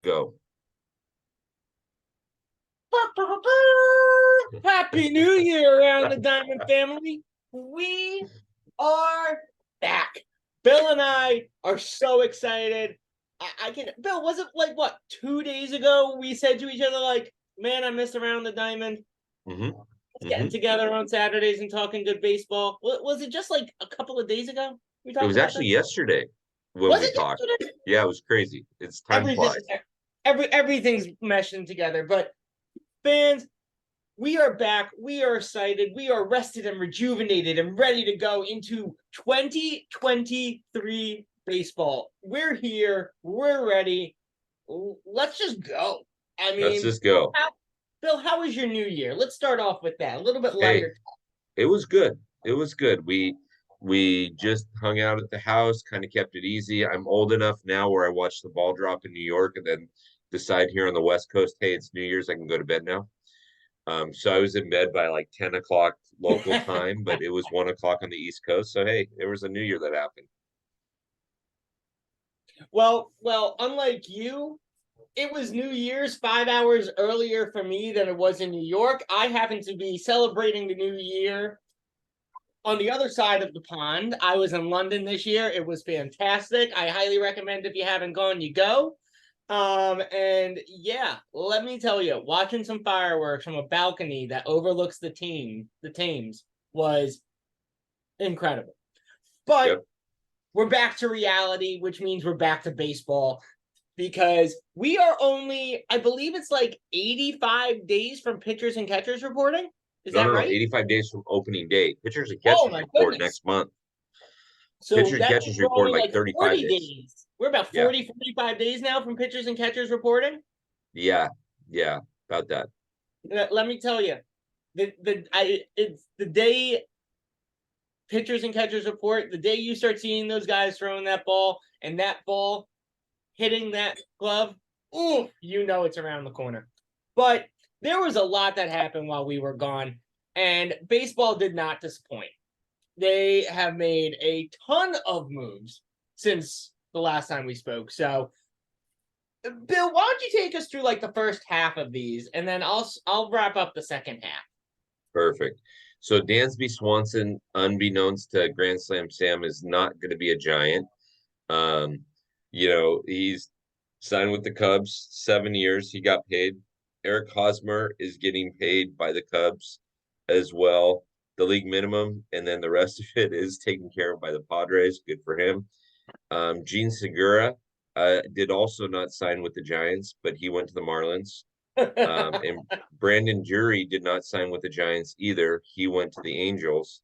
Go. Happy New Year around the Diamond family. We are back. Bill and I are so excited. I can Bill, was it like what, 2 days ago we said to each other, like, man, I miss around the Diamond. hmm Getting hmm together on Saturdays and talking good baseball. Was it just like a couple of days ago we It talked was about that? actually yesterday when Was we it talked. yesterday? Yeah, it was crazy. It's time Everything, flies. everything's meshing together. But fans, we are back. We are excited. We are rested and rejuvenated and ready to go into 2023 baseball. We're here. We're ready. Let's just go. I Let's mean, just go. Bill, how was your new year? Let's start off with that. A little bit Hey, lighter. it was good. It was good. We just hung out at the house, kind of kept it easy. I'm old enough now where I watch the ball drop in New York and then decide here on the West Coast, hey, it's New Year's, I can go to bed now. So I was in bed by like 10 o'clock local time, but it was 1 o'clock on the East Coast. So hey, there was a New Year that happened. Well, unlike you, it was New Year's 5 hours earlier for me than it was in New York. I happen to be celebrating the New Year on the other side of the pond. I was in London this year. It was fantastic. I highly recommend if you haven't gone, you go. And yeah, let me tell you, watching some fireworks from a balcony that overlooks the Thames was incredible. But Yep. we're back to reality, which means we're back to baseball because we are only, I believe it's like 85 days from pitchers and catchers reporting. Is No, that no, no. right? 85 days from opening day. Pitchers and Oh catchers my report goodness. next month. So Pitchers and that means catchers we're report only like like 35 40 days. days. We're about Yeah. 45 days now from pitchers and catchers reporting. Yeah. Yeah. About that. Let me tell you, it's the day pitchers and catchers report, the day you start seeing those guys throwing that ball and that ball hitting that glove, ooh, you know it's around the corner. But there was a lot that happened while we were gone, and baseball did not disappoint. They have made a ton of moves since the last time we spoke. So, Bill, why don't you take us through like the first half of these, and then I'll wrap up the second half. Perfect. So Dansby Swanson, unbeknownst to Grand Slam Sam, is not going to be a Giant. Um, he's signed with the Cubs 7 years. He got paid. Eric Hosmer is getting paid by the Cubs as well, the league minimum, and then the rest of it is taken care of by the Padres. Good for him. Gene Segura did also not sign with the Giants, but he went to the Marlins. And Brandon Jury did not sign with the Giants either. He went to the Angels.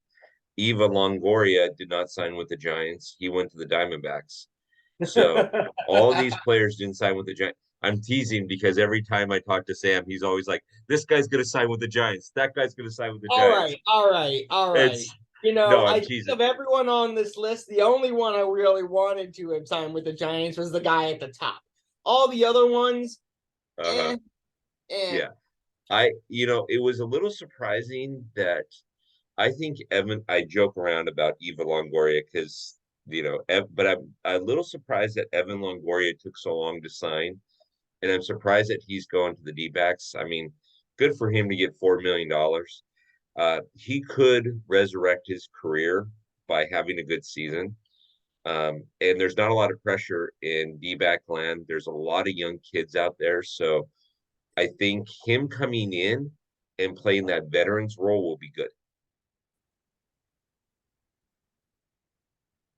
Eva Longoria did not sign with the Giants. He went to the Diamondbacks. So all these players didn't sign with the Giants. I'm teasing because every time I talk to Sam, he's always like, "This guy's going to sign with the Giants. That guy's going to sign with the All Giants." right, all right, all right. It's You know, no, I I'm think teasing. of everyone on this list, the only one I really wanted to have signed with the Giants was the guy at the top. All the other ones, Uh-huh. eh, eh. Yeah. It was a little surprising that I think Evan, I joke around about Eva Longoria because, but I'm a little surprised that Evan Longoria took so long to sign. And I'm surprised that he's going to the D-backs. I mean, good for him to get $4 million. He could resurrect his career by having a good season. And there's not a lot of pressure in D-back land. There's a lot of young kids out there. So I think him coming in and playing that veterans role will be good.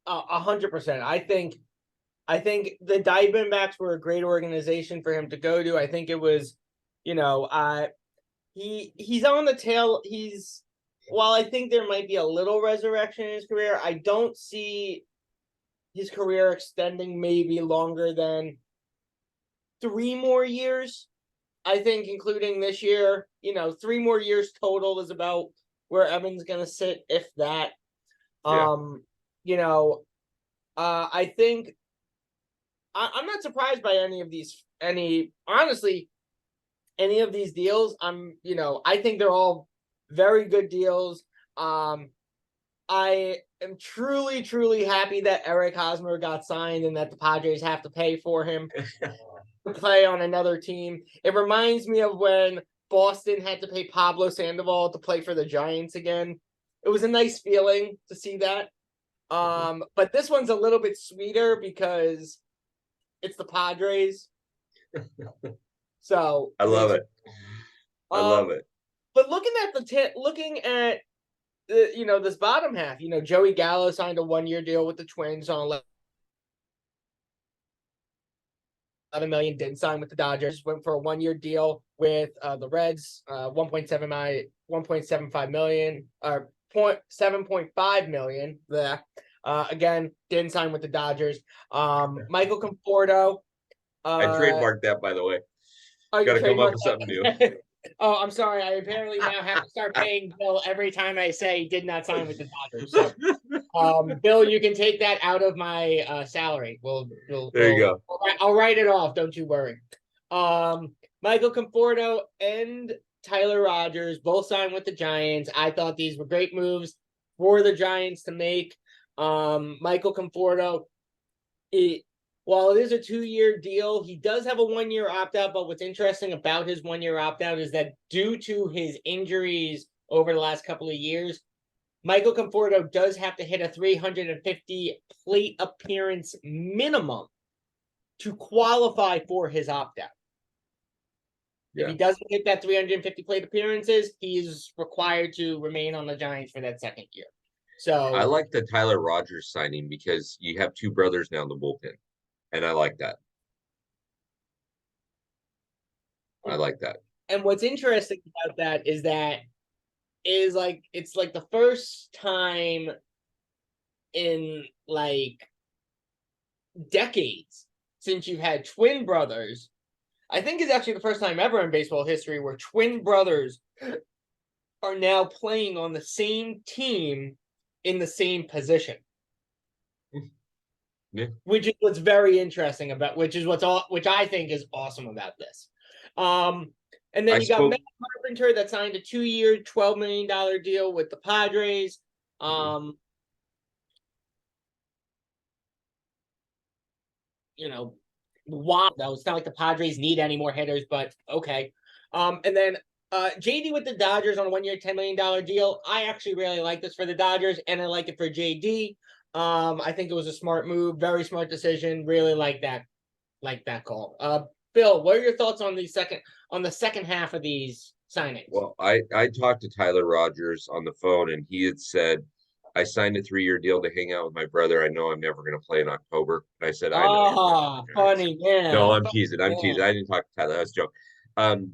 100%. I think the Diamondbacks were a great organization for him to go to. I think it was, you know, he's on the tail. While I think there might be a little resurrection in his career, I don't see his career extending maybe longer than 3 more years. I think, including this year, 3 more years total is about where Evan's gonna sit, if that. Yeah. Um, you know, I think I'm not surprised by honestly, any of these deals. I think they're all very good deals. I am truly, truly happy that Eric Hosmer got signed and that the Padres have to pay for him. to play on another team. It reminds me of when Boston had to pay Pablo Sandoval to play for the Giants again. It was a nice feeling to see that. But this one's a little bit sweeter because it's the Padres. So I love it. I love it. But looking at the this bottom half, Joey Gallo signed a 1-year deal with the Twins on 11 million. Didn't sign with the Dodgers. Went for a 1-year deal with the Reds, 1.75 million, or 7.5 million. Again, didn't sign with the Dodgers. Michael Conforto. I trademarked that, by the way. Oh, got to come up with something new. Oh, I'm sorry. I apparently now have to start paying Bill every time I say did not sign with the Dodgers. So, Bill, you can take that out of my salary. There you go. I'll write it off. Don't you worry. Michael Conforto and Tyler Rogers both signed with the Giants. I thought these were great moves for the Giants to make. Michael Conforto, while it is a 2-year deal, he does have a 1-year opt-out, but what's interesting about his 1-year opt-out is that due to his injuries over the last couple of years, Michael Conforto does have to hit a 350 plate appearance minimum to qualify for his opt-out. Yeah. If he doesn't hit that 350 plate appearances, he is required to remain on the Giants for that second year. So I like the Tyler Rogers signing because you have 2 brothers now in the bullpen. And I like that. I like that. And what's interesting about that is it's like the first time in like decades since you've had twin brothers. I think it's actually the first time ever in baseball history where twin brothers are now playing on the same team in the same position. Yeah. Which is what's very interesting about, which I think is awesome about this. And then you got Matt Carpenter that signed a 2-year, $12 million deal with the Padres. Wow, it's not like the Padres need any more hitters, but okay. And then JD with the Dodgers on a 1-year, $10 million deal. I actually really like this for the Dodgers, and I like it for JD. I think it was a smart move, very smart decision. Really like that call. Bill, what are your thoughts on the second half of these signings? Well, I talked to Tyler Rogers on the phone, and he had said, I signed a 3-year deal to hang out with my brother. I know I'm never going to play in October. And I said, I know. Funny, man. No, I'm teasing. I didn't talk to Tyler. That was a joke.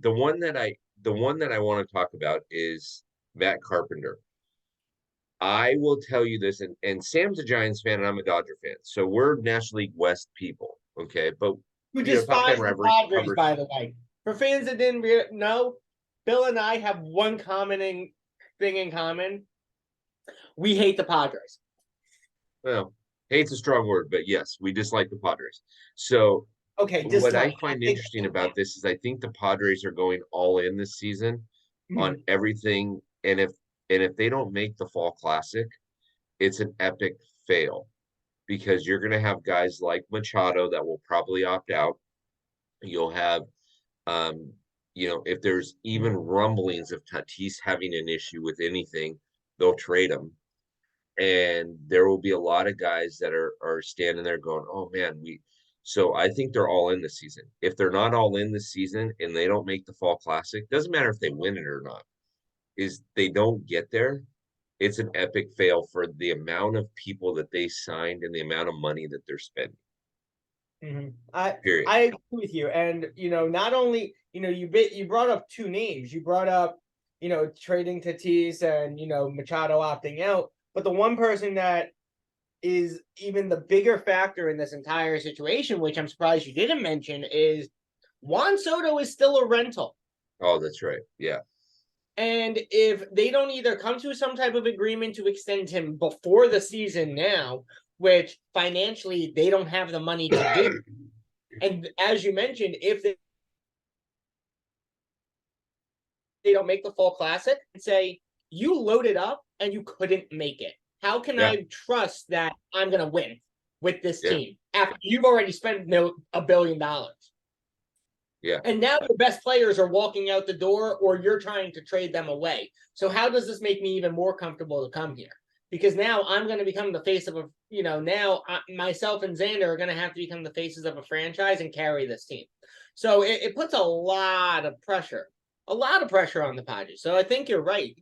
The one that I want to talk about is Matt Carpenter. I will tell you this, and Sam's a Giants fan, and I'm a Dodger fan. So we're National League West people, okay? But who despise the Padres, by the way. For fans that didn't know, Bill and I have one thing in common. We hate the Padres. Well, hate's a strong word, but yes, we dislike the Padres. So what I find interesting about this is I think the Padres are going all in this season on everything. And if they don't make the Fall Classic, it's an epic fail because you're going to have guys like Machado that will probably opt out. You'll have, if there's even rumblings of Tatis having an issue with anything, they'll trade him. And there will be a lot of guys that are standing there going, oh, man, so I think they're all in this season. If they're not all in this season and they don't make the Fall Classic, doesn't matter if they win it or not, is they don't get there. It's an epic fail for the amount of people that they signed and the amount of money that they're spending. Mm-hmm. I agree with you. And, not only, you brought up 2 names. You brought up, trading Tatis and, Machado opting out. But the one person that is even the bigger factor in this entire situation, which I'm surprised you didn't mention, is Juan Soto is still a rental. Oh, that's right. Yeah. And if they don't either come to some type of agreement to extend him before the season now, which financially they don't have the money to do, and as you mentioned, if they don't make the Fall Classic, say, you loaded up and you couldn't make it. How can I trust that I'm going to win with this team after you've already spent $1 billion? Yeah. And now your best players are walking out the door, or you're trying to trade them away. So how does this make me even more comfortable to come here? Because now I'm going to become the face of a, now myself and Xander are going to have to become the faces of a franchise and carry this team. So it puts a lot of pressure on the Padres. So I think you're right.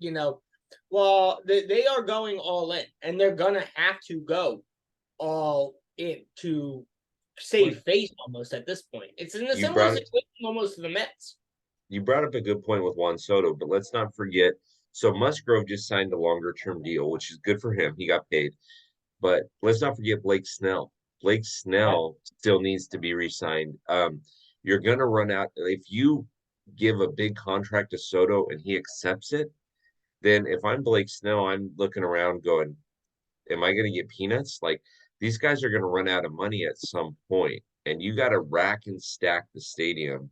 Well, they are going all in, and they're going to have to go all in to save face almost at this point. It's in a You similar brought situation almost to the Mets. you brought up a good point with Juan Soto, but let's not forget. So Musgrove just signed a longer term deal, which is good for him. He got paid. But let's not forget Blake Snell. Blake Snell still needs to be re-signed. You're gonna run out if you give a big contract to Soto and he accepts it, then if I'm Blake Snell, I'm looking around going, am I gonna get peanuts? Like these guys are gonna run out of money at some point, and you gotta rack and stack the stadium.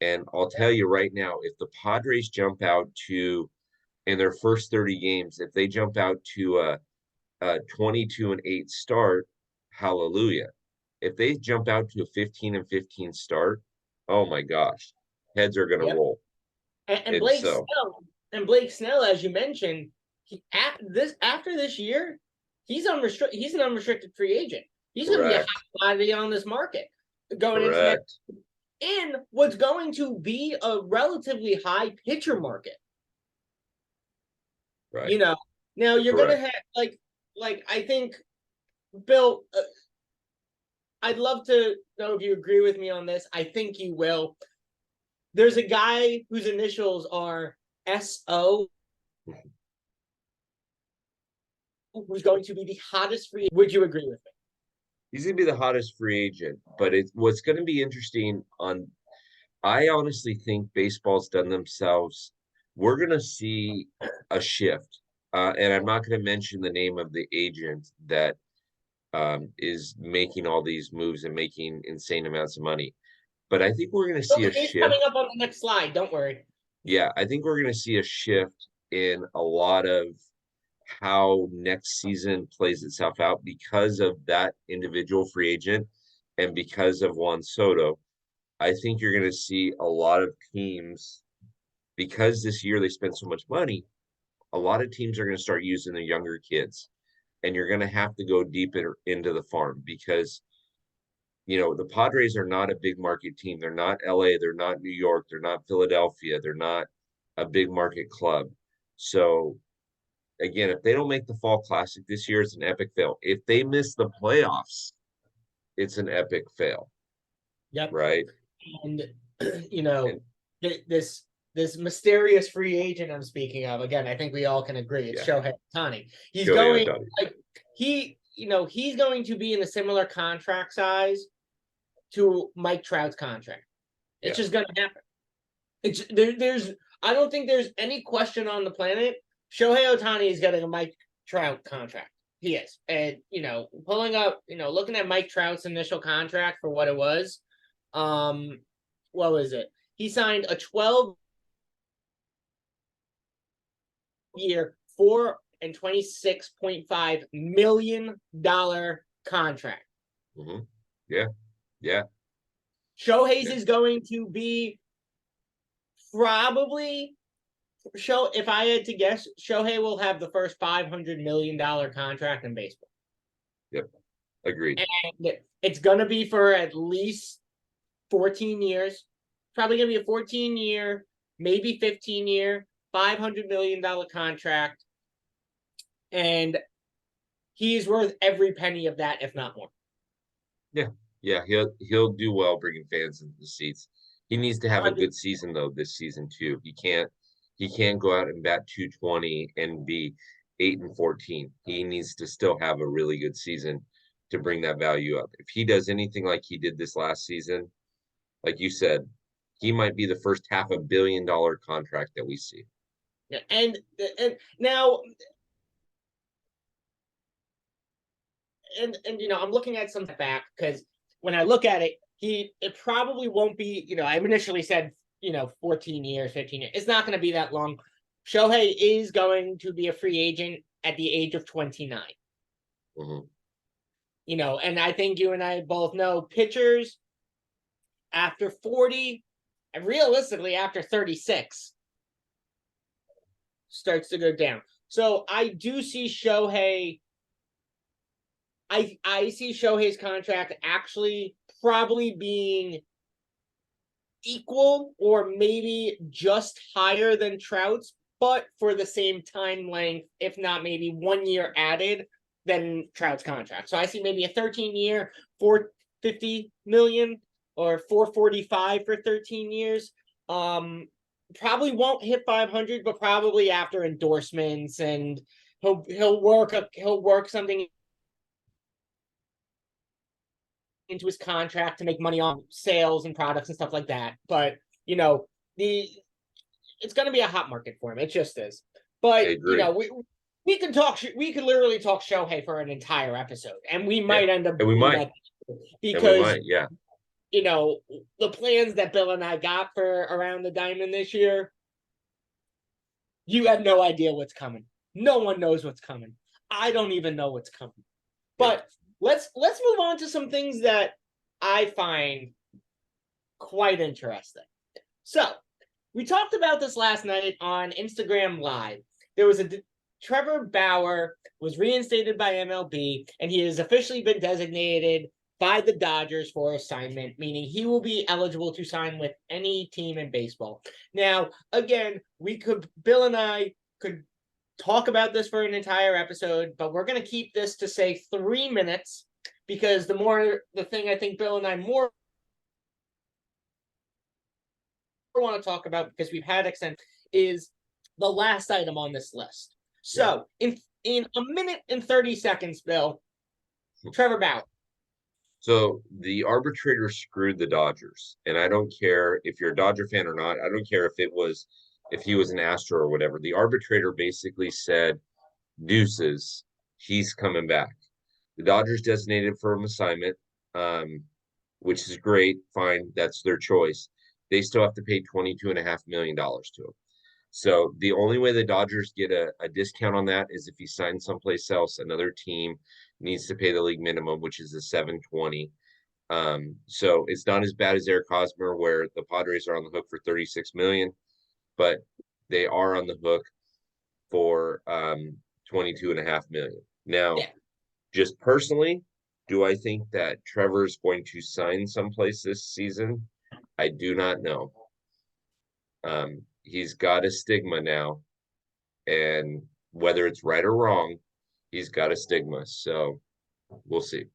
And I'll tell you right now, if the Padres jump out to in their first 30 games, if they jump out to a 22-8 start, hallelujah. If they jump out to a 15-15 start, oh my gosh, heads are gonna Yep. roll. And And so Blake Snell, as you mentioned, after this year, he's unrestricted. He's an unrestricted free agent. He's going to be a hot commodity on this market going into next. In what's going to be a relatively high pitcher market. Right. Now you're going to have like I think, Bill, I'd love to know if you agree with me on this. I think you will. There's a guy whose initials are SO, who's going to be the hottest free. Would you agree with me? He's gonna be the hottest free agent, but what's gonna be interesting I honestly think baseball's done themselves. We're gonna see a shift. And I'm not gonna mention the name of the agent that is making all these moves and making insane amounts of money. But I think we're going to see a It's shift. coming up on the next slide. Don't worry. Yeah, I think we're going to see a shift in a lot of how next season plays itself out because of that individual free agent and because of Juan Soto. I think you're going to see a lot of teams, because this year they spent so much money, a lot of teams are going to start using the younger kids. And you're going to have to go deeper into the farm because the Padres are not a big market team. They're not LA, they're not New York, they're not Philadelphia, they're not a big market club. So again, if they don't make the Fall Classic this year, it's an epic fail. If they miss the playoffs, it's an epic fail. Yep. Right. And this mysterious free agent I'm speaking of, again, I think we all can agree it's Shohei Ohtani. He's going to be in a similar contract size to Mike Trout's contract. It's just going to happen. I don't think there's any question on the planet. Shohei Ohtani is getting a Mike Trout contract. He is. And, pulling up, looking at Mike Trout's initial contract for what it was, what was it? He signed a 12-year, $426.5 million contract. Mm-hmm. Yeah. Yeah. Shohei's is going to be probably if I had to guess, Shohei will have the first $500 million contract in baseball. Yep. Agreed. And it's going to be for at least 14 years. Probably going to be a 14-year, maybe 15-year, $500 million contract. And he's worth every penny of that, if not more. Yeah. Yeah. He'll do well bringing fans into the seats. He needs to have a good season though this season too. He can't go out and bat 220 and be 8-14. He needs to still have a really good season to bring that value up. If he does anything like he did this last season, like you said, he might be the first $500 million contract that we see. Yeah, and now, and I'm looking at some back because when I look at it, it probably won't be. I've initially said 14 years, 15 years. It's not going to be that long. Shohei is going to be a free agent at the age of 29. Mm-hmm. And I think you and I both know pitchers after 40, and realistically after 36, starts to go down. So I do see Shohei. I see Shohei's contract actually probably being equal or maybe just higher than Trout's, but for the same time length, if not maybe 1 year added than Trout's contract. So I see maybe a 13-year, $450 million or 445 for 13 years. Probably won't hit 500, but probably after endorsements, and he'll work something into his contract to make money on sales and products and stuff like that. But it's going to be a hot market for him. It just is. But we could talk. We could literally talk Shohei for an entire episode, and we might end up doing that because the plans that Bill and I got for Around the Diamond this year, you have no idea what's coming. No one knows what's coming. I don't even know what's coming. But let's move on to some things that I find quite interesting. So we talked about this last night on Instagram Live. There was Trevor Bauer was reinstated by MLB, and he has officially been designated by the Dodgers for assignment, meaning he will be eligible to sign with any team in baseball. Now, again, Bill and I could talk about this for an entire episode, but we're going to keep this to say 3 minutes, because the thing I think Bill and I more want to talk about, because we've had extent, is the last item on this list. So in a minute and 30 seconds, Bill, Trevor Bauer. So the arbitrator screwed the Dodgers, and I don't care if you're a Dodger fan or not. I don't care if he was an Astro or whatever. The arbitrator basically said, deuces, he's coming back. The Dodgers designated for an assignment, which is great. Fine. That's their choice. They still have to pay $22.5 million to him. So the only way the Dodgers get a discount on that is if he signs someplace else. Another team needs to pay the league minimum, which is a $720. So it's not as bad as Eric Hosmer, where the Padres are on the hook for $36 million, but they are on the hook for $22.5 million. Now, just personally, do I think that Trevor is going to sign someplace this season? I do not know. He's got a stigma now, and whether it's right or wrong, he's got a stigma. So we'll see.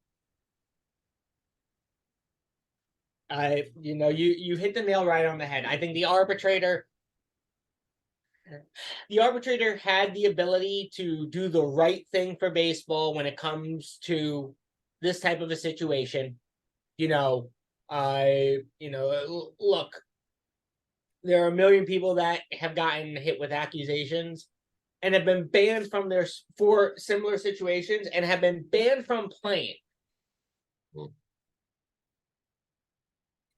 You hit the nail right on the head. I think the arbitrator had the ability to do the right thing for baseball when it comes to this type of a situation. Look, there are a million people that have gotten hit with accusations and have been banned from for similar situations and have been banned from playing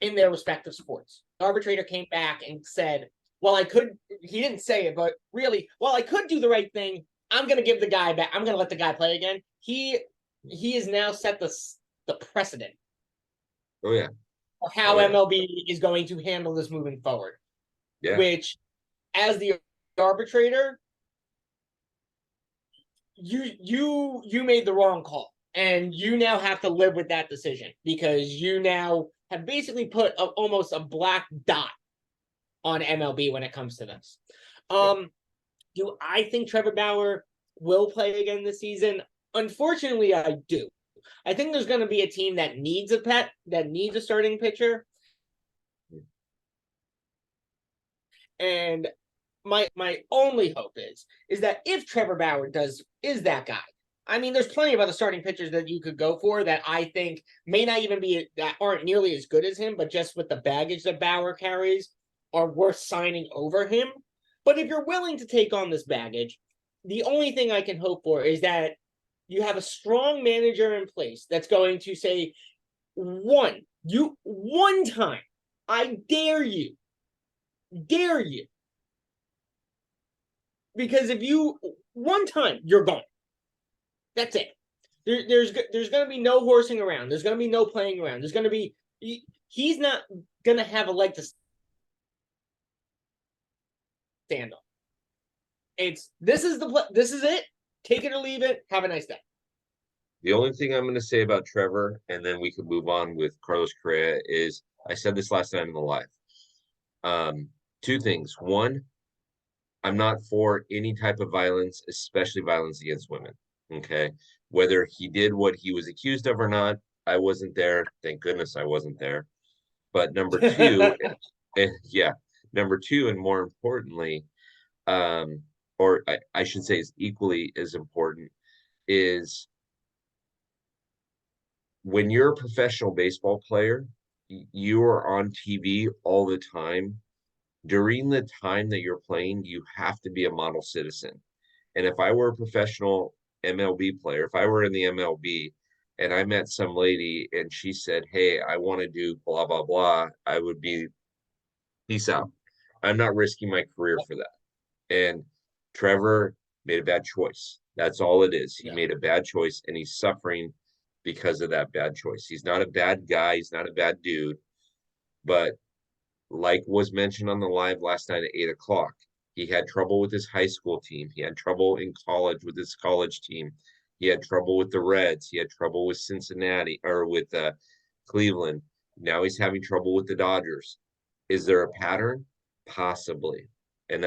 in their respective sports. The arbitrator came back and said, he didn't say it, but really, I could do the right thing, I'm going to give the guy back. I'm going to let the guy play again. He has now set the precedent. Oh, yeah. Of how MLB is going to handle this moving forward. Yeah. Which, as the arbitrator, you made the wrong call, and you now have to live with that decision, because you now have basically put almost a black dot on MLB when it comes to this. Do I think Trevor Bauer will play again this season? Unfortunately, I do. I think there's going to be a team that needs a starting pitcher. And my only hope is that if Trevor Bauer is that guy, I mean, there's plenty of other starting pitchers that you could go for that I think may not even that aren't nearly as good as him, but just with the baggage that Bauer carries are worth signing over him. But if you're willing to take on this baggage, the only thing I can hope for is that you have a strong manager in place that's going to say, one time, I dare you. Because if you, one time, you're gone. That's it. There's going to be no horsing around. There's going to be no playing around. There's going to be, he's not gonna have a leg to stand on. This is it. Take it or leave it. Have a nice day. The only thing I'm going to say about Trevor, and then we can move on with Carlos Correa, is I said this last night in the live. Two things. One, I'm not for any type of violence, especially violence against women. Okay. Whether he did what he was accused of or not, I wasn't there. Thank goodness I wasn't there. But number two, yeah, number two, and more importantly, or I should say is equally as important, is when you're a professional baseball player, you are on TV all the time. During the time that you're playing, you have to be a model citizen. And if I were a professional MLB player, if I were in the MLB and I met some lady and she said, "Hey, I want to do blah, blah, blah," I would be, peace out. I'm not risking my career for that. And Trevor made a bad choice. That's all it is. He made a bad choice and he's suffering because of that bad choice. He's not a bad guy. He's not a bad dude. But like was mentioned on the live last night at 8 o'clock, he had trouble with his high school team. He had trouble in college with his college team. He had trouble with the Reds. He had trouble with Cincinnati or with Cleveland. Now he's having trouble with the Dodgers. Is there a pattern? Possibly. And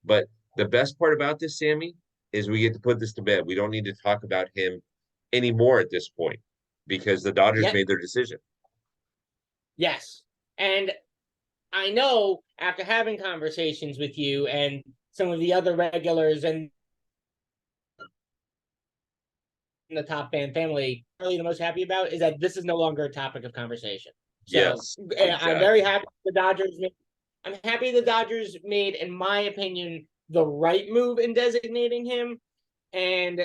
but the best part about this, Sammy, is we get to put this to bed. We don't need to talk about him anymore at this point because the Dodgers made their decision. Yes. And I know after having conversations with you and some of the other regulars and the Top Fan family, really the most happy about is that this is no longer a topic of conversation. So yes, exactly. I'm very happy the Dodgers I'm happy the Dodgers made, in my opinion, the right move in designating him. And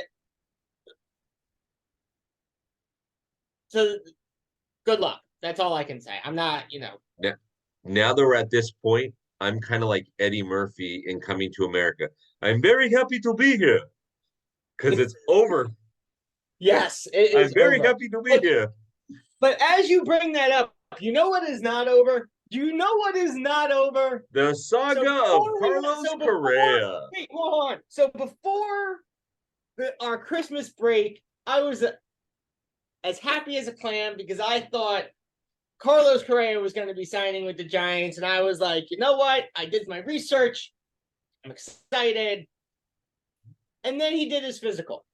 so good luck. That's all I can say. I'm not, Now that we're at this point, I'm kind of like Eddie Murphy in Coming to America. I'm very happy to be here because it's over. Yes, I'm very happy to be here. But as you bring that up, you know what is not over? Do you know what is not over? The saga of Carlos Correa. Wait, hold on. So before our Christmas break, I was as happy as a clam because I thought Carlos Correa was going to be signing with the Giants. And I was like, you know what? I did my research. I'm excited. And then he did his physical.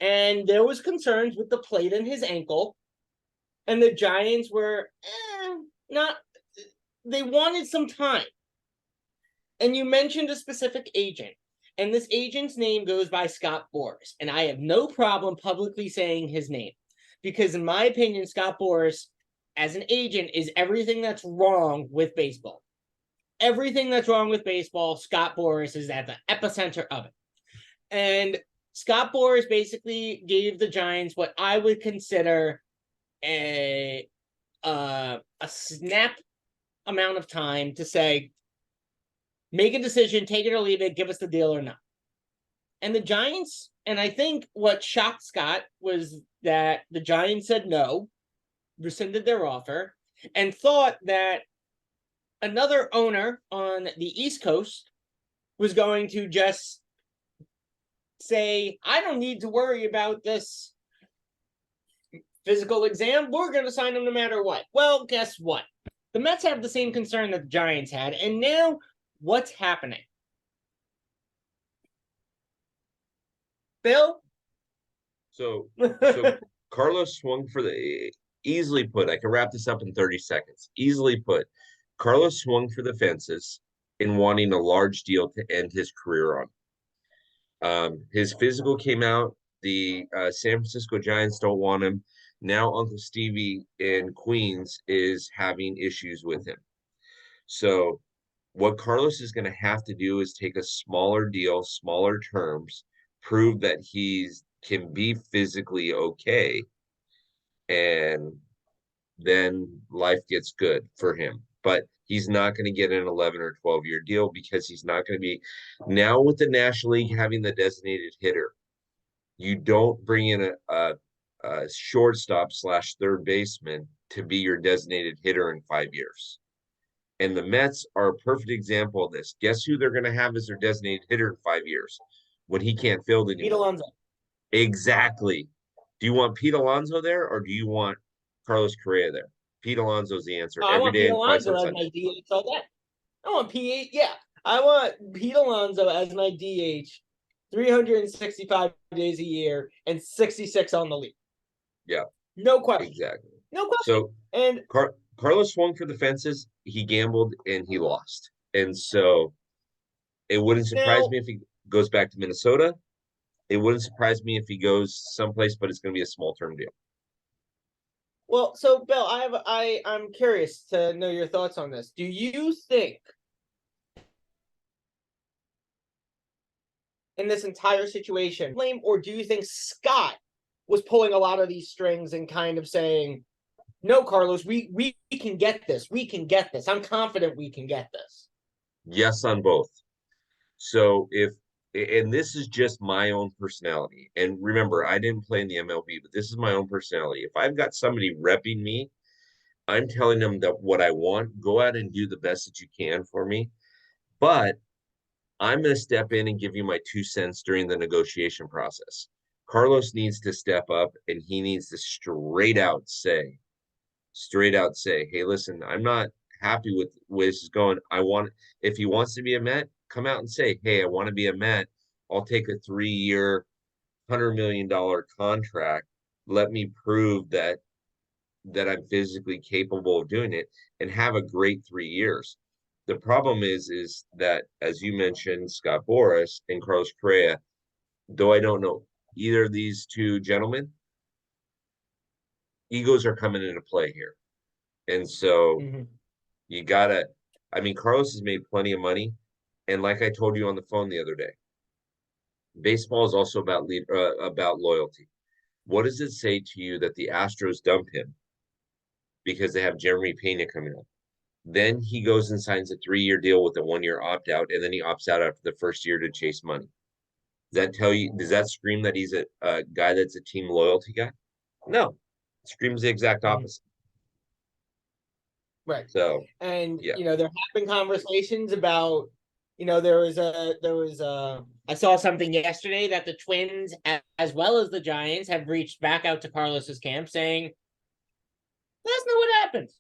And there was concerns with the plate in his ankle. And the Giants were they wanted some time. And you mentioned a specific agent. And this agent's name goes by Scott Boras. And I have no problem publicly saying his name. Because in my opinion, Scott Boras, as an agent, is everything that's wrong with baseball. Everything that's wrong with baseball, Scott Boras is at the epicenter of it. And Scott Boras basically gave the Giants what I would consider a snap amount of time to say, make a decision, take it or leave it, give us the deal or not. And the Giants, and I think what shocked Scott was that the Giants said no, rescinded their offer, and thought that another owner on the East Coast was going to just say, I don't need to worry about this physical exam. We're going to sign him no matter what. Well, guess what? The Mets have the same concern that the Giants had. And now what's happening? Bill? So Carlos swung for the, easily put, I can wrap this up in 30 seconds. Easily put, Carlos swung for the fences in wanting a large deal to end his career on. His physical came out. The San Francisco Giants don't want him. Now Uncle Stevie in Queens is having issues with him. So what Carlos is going to have to do is take a smaller deal, smaller terms, prove that he's can be physically okay, and then life gets good for him. But he's not going to get an 11 or 12-year deal because he's not going to be now with the National League having the designated hitter. You don't bring in a shortstop / third baseman to be your designated hitter in 5 years. And the Mets are a perfect example of this. Guess who they're going to have as their designated hitter in 5 years when he can't field Pete anymore? Alonso. Exactly. Do you want Pete Alonso there or do you want Carlos Correa there? Pete Alonso's the answer I every want day Pete and twice Alonso on as Sunday. my DH all day. I want Pete. Yeah, I want Pete Alonso as my DH, 365 days a year and 66 on the league. Yeah, no question. exactly. No question. So And Carlos swung for the fences. He gambled and he lost. And so it wouldn't surprise now, me if he goes back to Minnesota. It wouldn't surprise me if he goes someplace, but it's going to be a small term deal. well, so Bill, I'm curious to know your thoughts on this. Do you think in this entire situation, blame, or do you think Scott was pulling a lot of these strings and kind of saying, "No, Carlos, we can get this. We can get this. I'm confident we can get this." Yes, on both. So and this is just my own personality. And remember, I didn't play in the MLB, but this is my own personality. If I've got somebody repping me, I'm telling them that what I want, go out and do the best that you can for me. But I'm going to step in and give you my 2 cents during the negotiation process. Carlos needs to step up and he needs to straight out say, hey, listen, I'm not happy with where this is going. If he wants to be a Met, come out and say, hey, I want to be a Met. I'll take a 3-year, $100 million contract. Let me prove that I'm physically capable of doing it and have a great 3 years. The problem is that, as you mentioned, Scott Boras and Carlos Correa, though I don't know either of these two gentlemen, egos are coming into play here. And so you gotta, I mean, Carlos has made plenty of money. And like I told you on the phone the other day, baseball is also about loyalty. What does it say to you that the Astros dump him because they have Jeremy Pena coming up? Then he goes and signs a 3-year deal with a 1-year opt out, and then he opts out after the first year to chase money. Does that tell you? Does that scream that he's a guy that's a team loyalty guy? No, it screams the exact opposite. Right. So, and yeah, there have been conversations about, I saw something yesterday that the Twins as well as the Giants have reached back out to Carlos's camp saying, let us know what happens.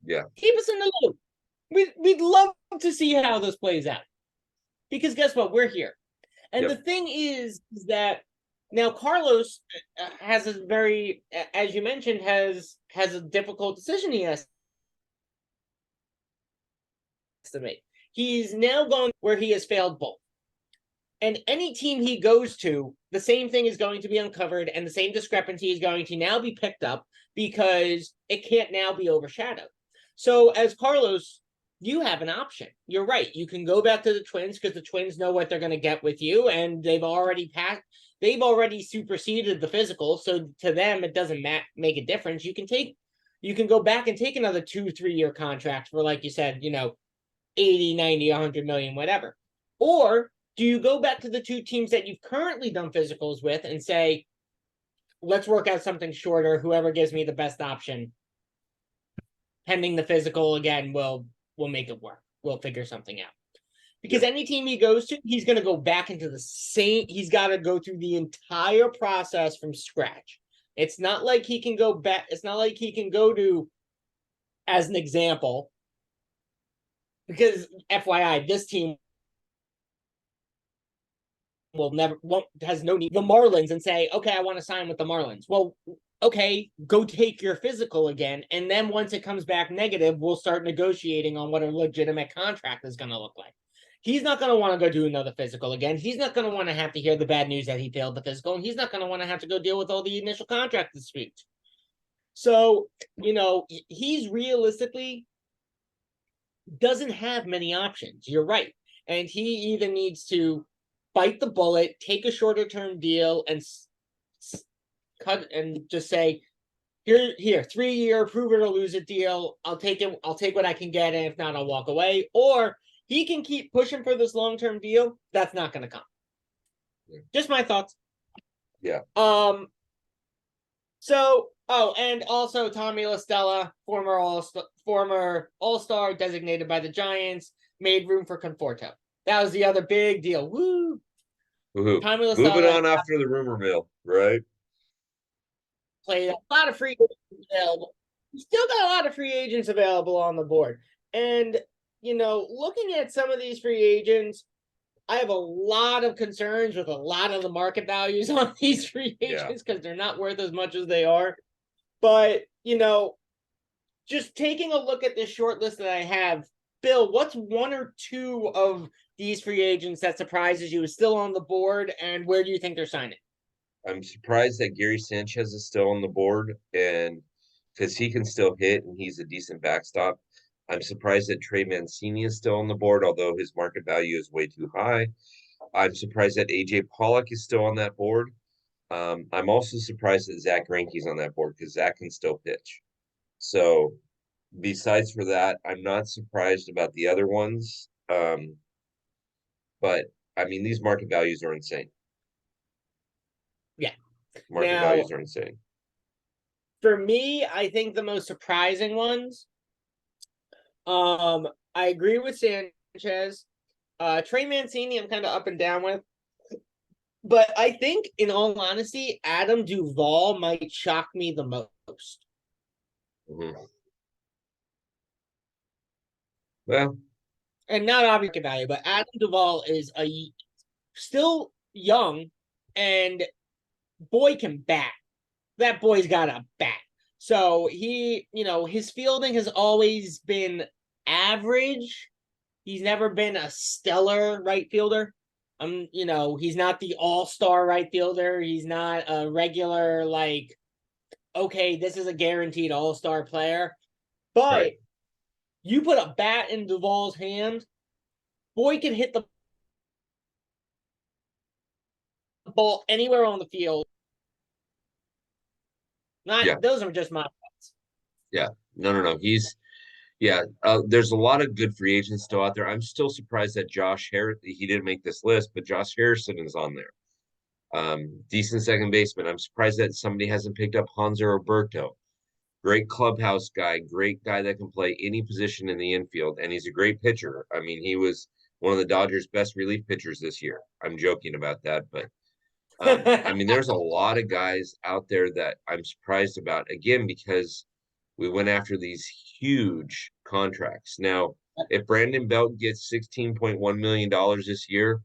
yeah, Keep us in the loop. We'd love to see how this plays out. Because guess what? We're here. And yep. the thing is that now Carlos has a very, as you mentioned, has a difficult decision he has to make. He's now gone where he has failed both. And any team he goes to, the same thing is going to be uncovered and the same discrepancy is going to now be picked up because it can't now be overshadowed. So as Carlos, you have an option. You're right. You can go back to the Twins because the Twins know what they're going to get with you, and they've already superseded the physical. So to them, it doesn't make a difference. You can go back and take another 2-3 year contract for, like you said, 80, 90, 100 million, whatever. Or do you go back to the two teams that you've currently done physicals with and say, let's work out something shorter, whoever gives me the best option, pending the physical again, we'll make it work. We'll figure something out. Because any team he goes to, he's going to go back into he's got to go through the entire process from scratch. It's not like he can go back. It's not like he can go to, as an example, because FYI, this team has no need the Marlins and say, okay, I want to sign with the Marlins. Well, okay, go take your physical again, and then once it comes back negative, we'll start negotiating on what a legitimate contract is going to look like. He's not going to want to go do another physical again. He's not going to want to have to hear the bad news that he failed the physical, and he's not going to want to have to go deal with all the initial contract disputes. So, he's realistically doesn't have many options. You're right. And he either needs to bite the bullet, take a shorter term deal, and cut and just say, here, 3-year, prove it or lose it deal. I'll take it. I'll take what I can get, and if not, I'll walk away. Or he can keep pushing for this long-term deal. That's not going to come. Yeah. Just my thoughts. Yeah. And also Tommy LaStella, former All-Star designated by the Giants, made room for Conforto. That was the other big deal. Woo! Woohoo. Tommy Moving LaStella on after the rumor mill, right? played a lot of free agents available. We still got a lot of free agents available on the board. And, looking at some of these free agents, I have a lot of concerns with a lot of the market values on these free agents because they're not worth as much as they are. But, just taking a look at this short list that I have, Bill, what's one or two of these free agents that surprises you is still on the board, and where do you think they're signing? I'm surprised that Gary Sanchez is still on the board, and because he can still hit and he's a decent backstop. I'm surprised that Trey Mancini is still on the board, although his market value is way too high. I'm surprised that AJ Pollock is still on that board. I'm also surprised that Zach Greinke's on that board because Zach can still pitch. So besides for that, I'm not surprised about the other ones. But I mean, these market values are insane. Yeah. Market Now, values are insane. for me, I think the most surprising ones, I agree with Sanchez. Trey Mancini, I'm kind of up and down with. But I think, in all honesty, Adam Duvall might shock me the most. Mm-hmm. Well, And not object value, but Adam Duvall is still young, and boy can bat. That boy's got a bat. So his fielding has always been average. He's never been a stellar right fielder. He's not the all-star right fielder. He's not a regular, okay, this is a guaranteed all-star player. But right. you put a bat in Duvall's hand, boy can hit the ball anywhere on the field. Those are just my thoughts. Yeah. No. There's a lot of good free agents still out there. I'm still surprised that Josh Harrison, he didn't make this list, but Josh Harrison is on there. Decent second baseman. I'm surprised that somebody hasn't picked up Hanser Roberto. Great clubhouse guy, great guy that can play any position in the infield, and he's a great pitcher. I mean, he was one of the Dodgers' best relief pitchers this year. I'm joking about that, but I mean, there's a lot of guys out there that I'm surprised about, again, because we went after these huge contracts. Now, if Brandon Belt gets $16.1 million this year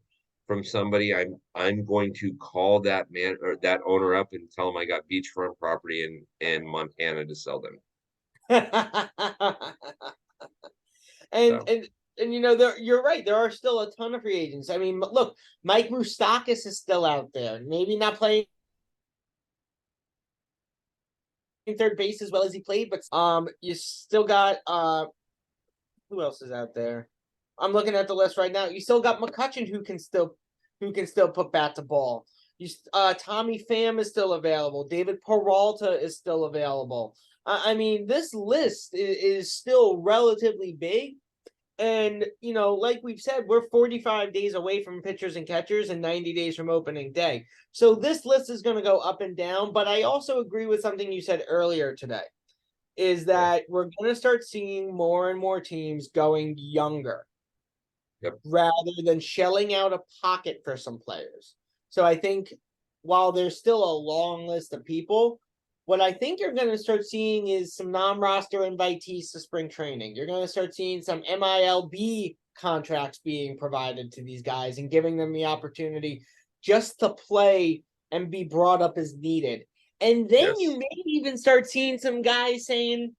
from somebody, I'm going to call that man or that owner up and tell him I got beachfront property in Montana to sell them. and so. And you're right. There are still a ton of free agents. I mean, look, Mike Moustakas is still out there. Maybe not playing third base as well as he played, but you still got who else is out there? I'm looking at the list right now. You still got McCutchen who can still put bat to ball. Tommy Pham is still available. David Peralta is still available. I mean, this list is still relatively big. And, like we've said, we're 45 days away from pitchers and catchers and 90 days from opening day. So this list is going to go up and down. But I also agree with something you said earlier today, is that we're going to start seeing more and more teams going younger rather than shelling out a pocket for some players. So I think while there's still a long list of people, what I think you're going to start seeing is some non-roster invitees to spring training. You're going to start seeing some MILB contracts being provided to these guys and giving them the opportunity just to play and be brought up as needed. And then you may even start seeing some guys saying,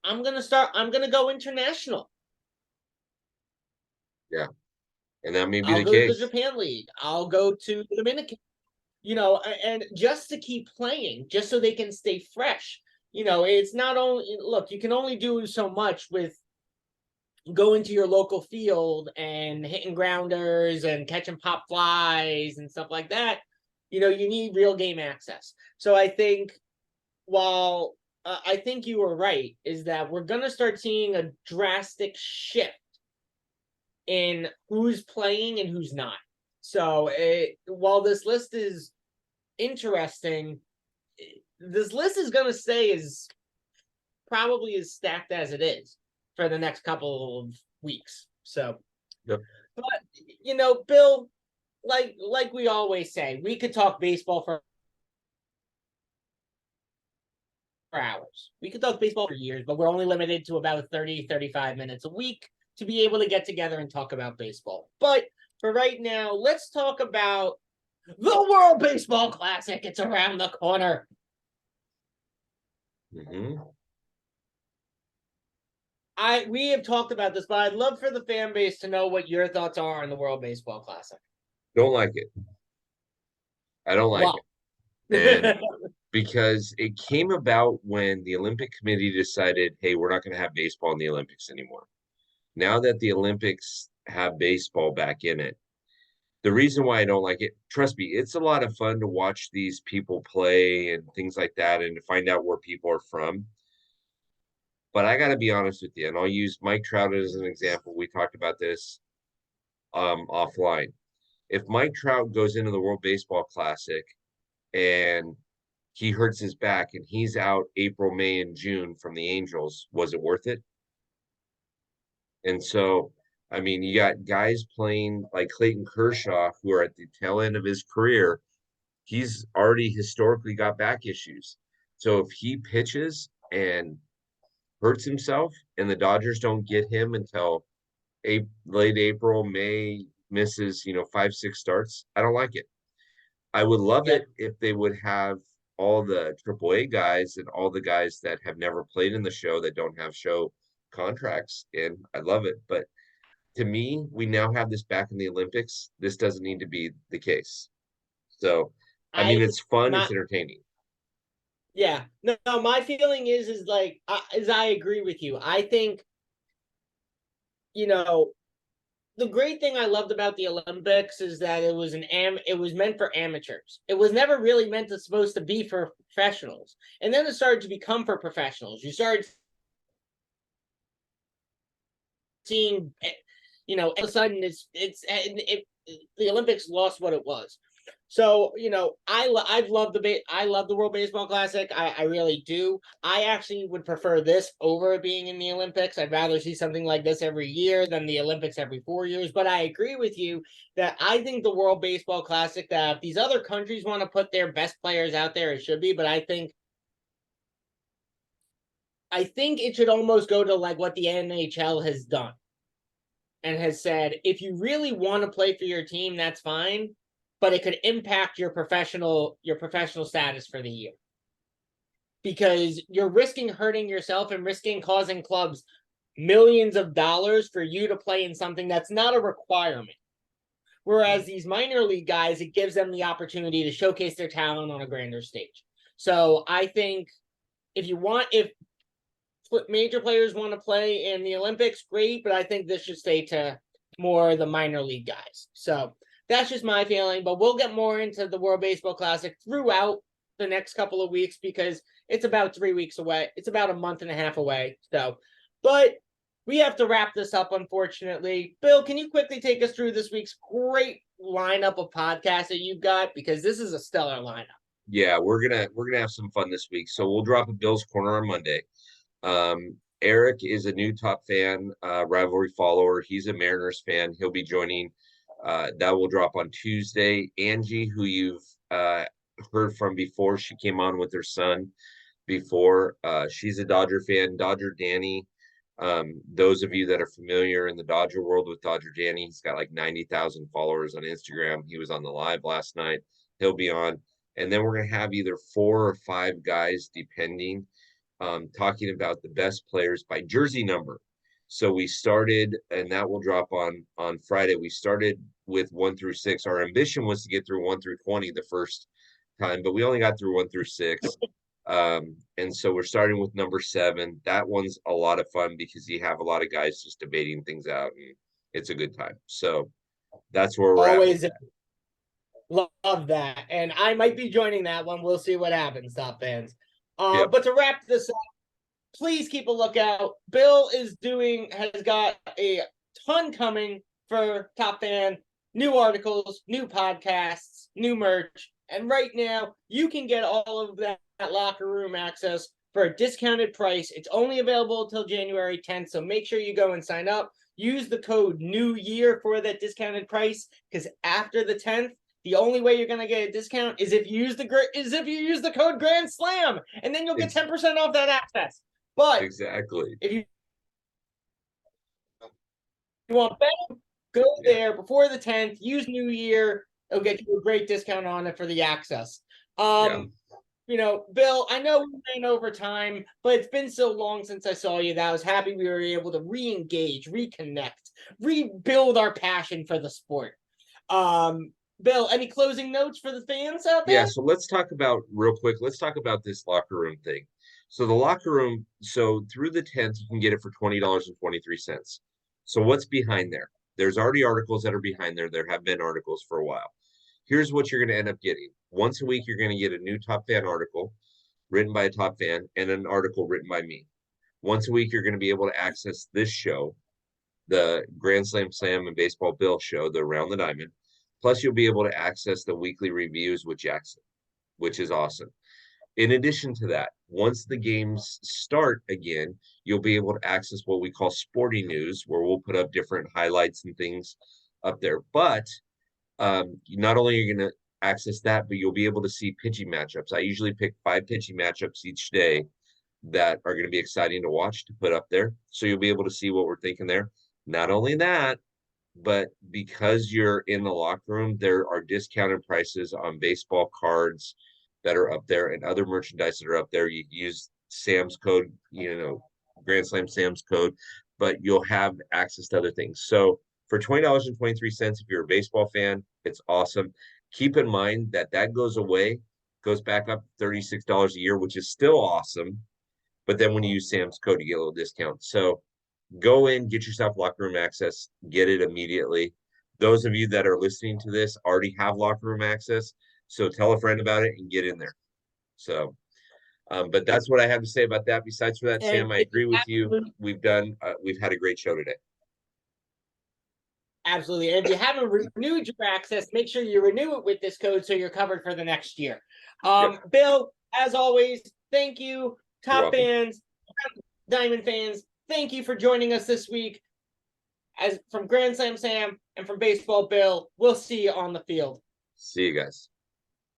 I'm going to go international. Yeah. And that may be I'll the go case. to the Japan League. I'll go to the Dominican. And just to keep playing, just so they can stay fresh. It's not only, look, you can only do so much with going to your local field and hitting grounders and catching pop flies and stuff like that. You need real game access. So I think while I think you were right, is that we're going to start seeing a drastic shift in who's playing and who's not. So while this list is interesting, this list is going to stay as probably as stacked as it is for the next couple of weeks. So, Yep. But Bill, like we always say, we could talk baseball for hours. We could talk baseball for years, but we're only limited to about 30, 35 minutes a week to be able to get together and talk about baseball. But for right now, let's talk about the World Baseball Classic. It's around the corner. Mm-hmm. We have talked about this, but I'd love for the fan base to know what your thoughts are on the World Baseball Classic. Don't like it. I don't like it. And because it came about when the Olympic Committee decided, hey, we're not going to have baseball in the Olympics anymore. Now that the Olympics have baseball back in it, the reason why I don't like it, trust me, it's a lot of fun to watch these people play and things like that and to find out where people are from. But I got to be honest with you, and I'll use Mike Trout as an example. We talked about this offline. If Mike Trout goes into the World Baseball Classic and he hurts his back and he's out April, May, and June from the Angels, was it worth it? And so, I mean, you got guys playing like Clayton Kershaw who are at the tail end of his career. He's already historically got back issues. So if he pitches and hurts himself and the Dodgers don't get him until late April, May, misses, 5, 6 starts, I don't like it. I would love it if they would have all the AAA guys and all the guys that have never played in the show that don't have show contracts in. I love it. But to me, we now have this back in the Olympics. This doesn't need to be the case. So, I mean, it's fun. It's entertaining. Yeah. No, my feeling is like, I agree with you. I think, the great thing I loved about the Olympics is that it was meant for amateurs. It was never really supposed to be for professionals. And then it started to become for professionals. You started seeing, all of a sudden the Olympics lost what it was. So, I love the World Baseball Classic. I really do. I actually would prefer this over being in the Olympics. I'd rather see something like this every year than the Olympics every 4 years. But I agree with you that I think the World Baseball Classic, that if these other countries want to put their best players out there, it should be. But I think it should almost go to like what the NHL has done and has said, if you really want to play for your team, that's fine, but it could impact your professional status for the year. Because you're risking hurting yourself and risking causing clubs millions of dollars for you to play in something that's not a requirement. Whereas these minor league guys, it gives them the opportunity to showcase their talent on a grander stage. So I think if major players want to play in the Olympics, great, but I think this should stay to more the minor league guys. So that's just my feeling, but we'll get more into the World Baseball Classic throughout the next couple of weeks because it's about 3 weeks away. It's about a month and a half away. So, but we have to wrap this up, unfortunately. Bill, can you quickly take us through this week's great lineup of podcasts that you've got? Because this is a stellar lineup. Yeah, we're gonna have some fun this week. So we'll drop a Bills Corner on Monday. Eric is a new top fan, rivalry follower. He's a Mariners fan. He'll be joining. That will drop on Tuesday. Angie, who you've heard from before, she came on with her son before. She's a Dodger fan. Dodger Danny. Those of you that are familiar in the Dodger world with Dodger Danny, he's got like 90,000 followers on Instagram. He was on the live last night. He'll be on. And then we're going to have either 4 or 5 guys, depending, talking about the best players by jersey number. So we started, and that will drop on Friday. We started with 1 through 6. Our ambition was to get through 1 through 20 the first time, but we only got through 1 through 6. And so we're starting with number 7. That one's a lot of fun because you have a lot of guys just debating things out, and it's a good time. So that's where we're always at. Love that. And I might be joining that one. We'll see what happens, top fans. Yep. But to wrap this up, please keep a lookout. Bill has got a ton coming for Top Fan, new articles, new podcasts, new merch. And right now, you can get all of that locker room access for a discounted price. It's only available until January 10th, so make sure you go and sign up. Use the code New Year for that discounted price, because after the 10th, the only way you're gonna get a discount is if you use the code Grand Slam, and then you'll get 10% off that access. But Exactly. if you want better, go there before the 10th. Use New Year. It'll get you a great discount on it for the access. You know, Bill, I know we ran over time, but it's been so long since I saw you that I was happy we were able to re-engage, reconnect, rebuild our passion for the sport. Bill, any closing notes for the fans out there? Yeah, so let's talk about this locker room thing. So the locker room, so through the 10th, you can get it for $20.23. So what's behind there? There's already articles that are behind there. There have been articles for a while. Here's what you're going to end up getting. Once a week, you're going to get a new Top Fan article written by a top fan and an article written by me. Once a week, you're going to be able to access this show, the Grand Slam Sam and Baseball Bill show, the Around the Diamond. Plus, you'll be able to access the weekly reviews with Jackson, which is awesome. In addition to that, once the games start again, you'll be able to access what we call sporting news, where we'll put up different highlights and things up there. But not only are you going to access that, but you'll be able to see pitching matchups. I usually pick 5 pitching matchups each day that are going to be exciting to watch to put up there. So you'll be able to see what we're thinking there. Not only that, but because you're in the locker room, there are discounted prices on baseball cards that are up there and other merchandise that are up there. You use Sam's code, Grand Slam Sam's code, but you'll have access to other things. So for $20.23, if you're a baseball fan, it's awesome. Keep in mind that goes away, goes back up $36 a year, which is still awesome. But then when you use Sam's code, you get a little discount. So go in, get yourself locker room access, get it immediately. Those of you that are listening to this already have locker room access, so tell a friend about it and get in there. So, but that's what I have to say about that. Besides for that, Sam, I agree with you. We've had a great show today. Absolutely. And if you haven't renewed your access, make sure you renew it with this code so you're covered for the next year. Bill, as always, thank you. Top fans, Diamond fans, thank you for joining us this week. As from Grand Slam Sam and from Baseball Bill, we'll see you on the field. See you guys.